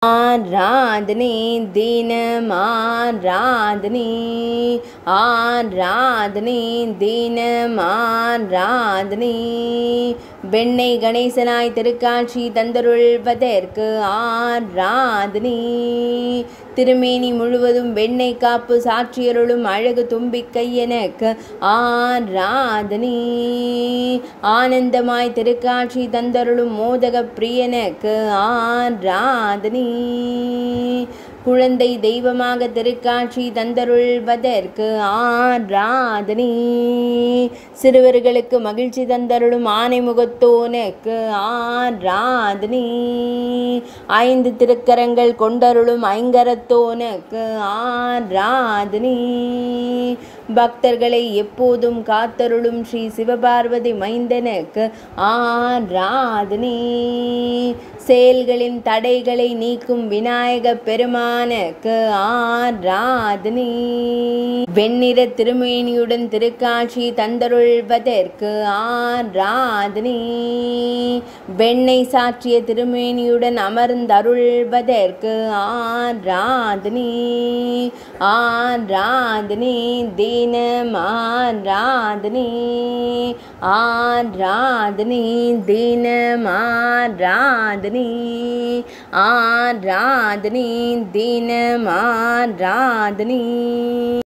ஆராதனை தினம் ஆராதனை, ஆராதனை தினம் ஆராதனை. வெண்ணெய் கணேசனாய் திருக்காட்சி தந்தருள்வதற்கு ஆராதனை. திருமேனி முழுவதும் வெண்ணெய் காப்பு சாற்றியருளும் அழகு தும்பிக்கை எனக்கு ஆராதனை. ஆனந்தமாய் திருக்காட்சி தந்தருளும் மோதக பிரியனுக்கு ஆராதனை. குழந்தை தெய்வமாக திருக்காட்சி தந்தருள்வதற்கு ஆராதனை. சிறுவர்களுக்கு மகிழ்ச்சி தந்தருளும் ஆனை முகத்தோனுக்கு ஆராதனை. 5 திருக்கரங்கள் கொண்டருளும் ஐங்கரத்தோனுக்கு ஆராதனை. பக்தர்களை எப்போதும் காத்தருளும் ஸ்ரீ சிவபார்வதி மைந்தனுக்கு ஆராதனை. செயல்களின் தடைகளை நீக்கும் விநாயக பெருமானுக்கு ஆராதனை. வெண்ணிற திருமேனியுடன் திருக்காட்சி தந்தருள்வதற்கு ஆராதனை. வெண்ணெய் சாற்றிய திருமேனியுடன் அமர்ந்தருள்வதற்கு ஆராதனை. ஆராதனை தினம் ஆராதனை, ஆராதனை தினம் ஆராதனை, ஆராதனை தினம் ஆராதனை.